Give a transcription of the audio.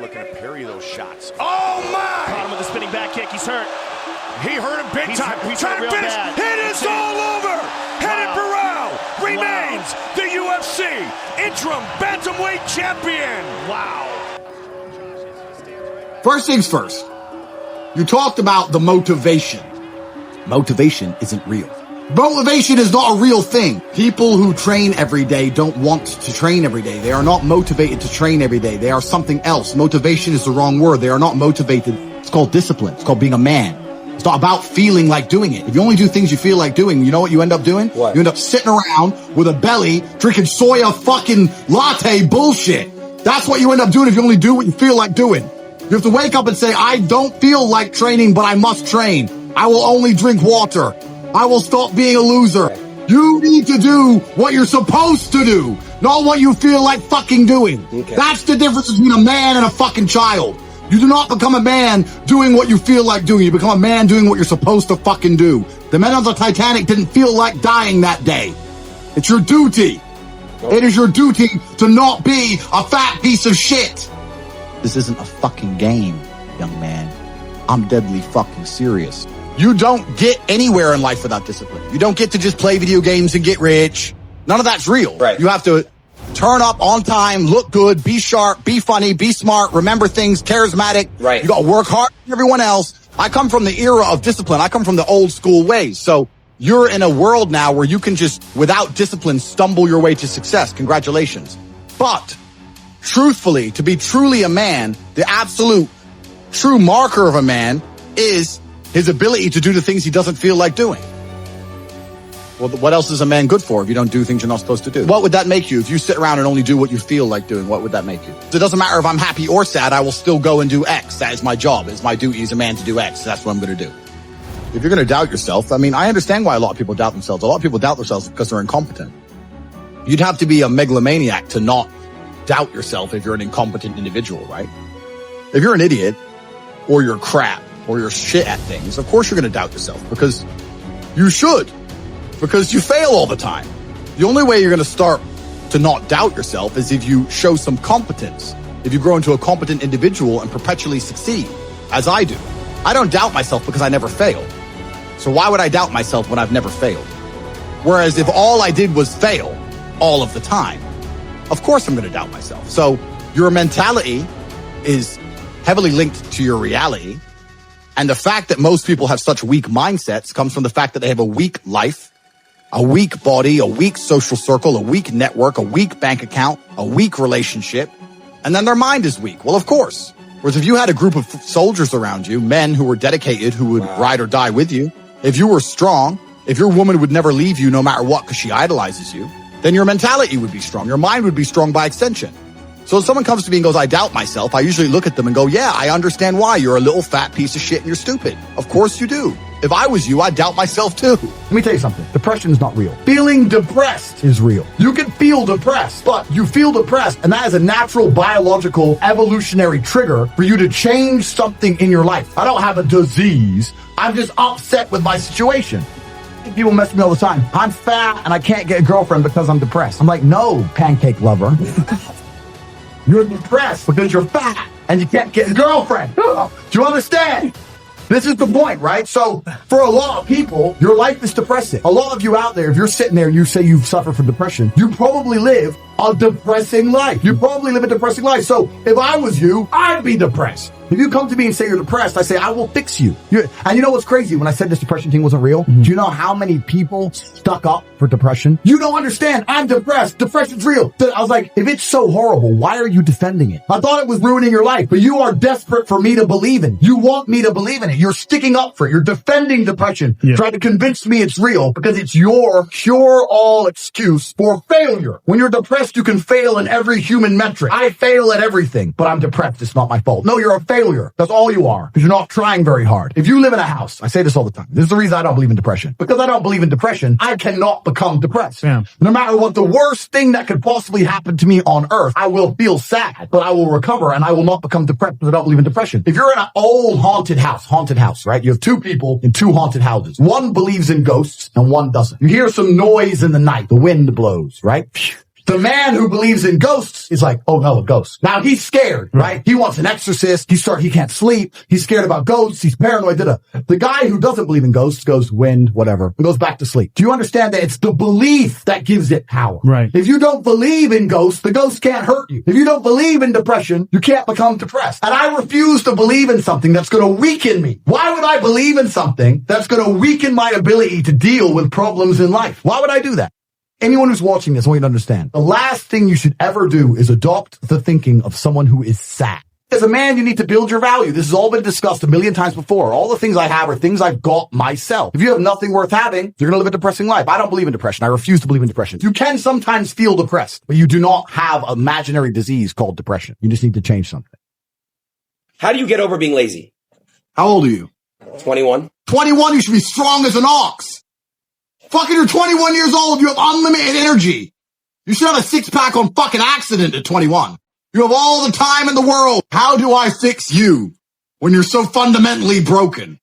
looking to parry those shots. Oh, my! Caught him with a spinning back kick. He's hurt. He hurt him big time. He's trying to finish. bad. It is all over. Headed Burrell remains the UFC interim bantamweight champion. Wow. First things first. You talked about the motivation. Motivation isn't real. Motivation is not a real thing. People who train every day don't want to train every day. They are not motivated to train every day. They are something else. Motivation is the wrong word. They are not motivated. It's called discipline. It's called being a man. It's not about feeling like doing it. If you only do things you feel like doing, you know what you end up doing? What? You end up sitting around with a belly drinking soya fucking latte bullshit. That's what you end up doing if you only do what you feel like doing. You have to wake up and say, I don't feel like training, but I must train. I will only drink water. I will stop being a loser. You need to do what you're supposed to do, not what you feel like fucking doing. Okay. That's the difference between a man and a fucking child. You do not become a man doing what you feel like doing. You become a man doing what you're supposed to fucking do. The men on the Titanic didn't feel like dying that day. It's your duty. It is your duty to not be a fat piece of shit. This isn't a fucking game, young man. I'm deadly fucking serious. You don't get anywhere in life without discipline. You don't get to just play video games and get rich. None of that's real. Right. You have to turn up on time, look good, be sharp, be funny, be smart, remember things, charismatic. Right. You got to work hard like everyone else. I come from the era of discipline. I come from the old school ways. So you're in a world now where you can just, without discipline, stumble your way to success. Congratulations. But truthfully, to be truly a man, the absolute true marker of a man is his ability to do the things he doesn't feel like doing. Well, what else is a man good for if you don't do things you're not supposed to do? What would that make you if you sit around and only do what you feel like doing? What would that make you? So it doesn't matter if I'm happy or sad, I will still go and do X. That is my job. It's my duty as a man to do X. That's what I'm going to do. If you're going to doubt yourself, I mean, I understand why a lot of people doubt themselves. A lot of people doubt themselves because they're incompetent. You'd have to be a megalomaniac to not doubt yourself if you're an incompetent individual, right? If you're an idiot or you're crap or you're shit at things, of course you're going to doubt yourself because you should. Because you fail all the time. The only way you're going to start to not doubt yourself is if you show some competence. If you grow into a competent individual and perpetually succeed, as I do. I don't doubt myself because I never fail. So why would I doubt myself when I've never failed? Whereas if all I did was fail all of the time, of course I'm going to doubt myself. So your mentality is heavily linked to your reality. And the fact that most people have such weak mindsets comes from the fact that they have a weak life, a weak body, a weak social circle, a weak network, a weak bank account, a weak relationship, and then their mind is weak. Well, of course. Whereas if you had a group of soldiers around you, men who were dedicated, who would ride or die with you, if you were strong, if your woman would never leave you no matter what because she idolizes you, then your mentality would be strong. Your mind would be strong by extension. So if someone comes to me and goes, I doubt myself, I usually look at them and go, yeah, I understand why. You're a little fat piece of shit and you're stupid. Of course you do. If I was you, I'd doubt myself too. Let me tell you something. Depression is not real. Feeling depressed is real. You can feel depressed, but you feel depressed, and that is a natural biological evolutionary trigger for you to change something in your life. I don't have a disease. I'm just upset with my situation. People mess with me all the time. I'm fat and I can't get a girlfriend because I'm depressed. I'm like, no, pancake lover. You're depressed because you're fat and you can't get a girlfriend. Do you understand? This is the point, right? So for a lot of people, your life is depressing. A lot of you out there, if you're sitting there and you say you've suffered from depression, you probably live a depressing life. You probably live a depressing life. So if I was you, I'd be depressed. If you come to me and say you're depressed, I say, I will fix you. And you know what's crazy? When I said this depression thing wasn't real, do you know how many people stuck up for depression? You don't understand. I'm depressed. Depression's real. I was like, if it's so horrible, why are you defending it? I thought it was ruining your life, but you are desperate for me to believe in it. You want me to believe in it. You're sticking up for it. You're defending depression. Yeah. Trying to convince me it's real because it's your cure-all excuse for failure. When you're depressed, you can fail in every human metric. I fail at everything, but I'm depressed. It's not my fault. No, you're a failure. That's all you are, because you're not trying very hard. If you live in a house, I say this all the time. This is the reason I don't believe in depression. Because I don't believe in depression, I cannot become depressed. Yeah. No matter what the worst thing that could possibly happen to me on earth, I will feel sad, but I will recover and I will not become depressed because I don't believe in depression. If you're in an old haunted house, right? You have two people in two haunted houses. One believes in ghosts and one doesn't. You hear some noise in the night. The wind blows, right? The man who believes in ghosts is like, oh no, a ghost. Now he's scared, right? He wants an exorcist. He can't sleep. He's scared about ghosts. He's paranoid. The guy who doesn't believe in ghosts goes wind, whatever, and goes back to sleep. Do you understand that it's the belief that gives it power? Right. If you don't believe in ghosts, the ghost can't hurt you. If you don't believe in depression, you can't become depressed. And I refuse to believe in something that's going to weaken me. Why would I believe in something that's going to weaken my ability to deal with problems in life? Why would I do that? Anyone who's watching this, I want you to understand. The last thing you should ever do is adopt the thinking of someone who is sad. As a man, you need to build your value. This has all been discussed a million times before. All the things I have are things I've got myself. If you have nothing worth having, you're going to live a depressing life. I don't believe in depression. I refuse to believe in depression. You can sometimes feel depressed, but you do not have an imaginary disease called depression. You just need to change something. How do you get over being lazy? How old are you? 21. 21, you should be strong as an ox. Fucking, you're 21 years old. You have unlimited energy. You should have a six-pack on fucking accident at 21. You have all the time in the world. How do I fix you when you're so fundamentally broken?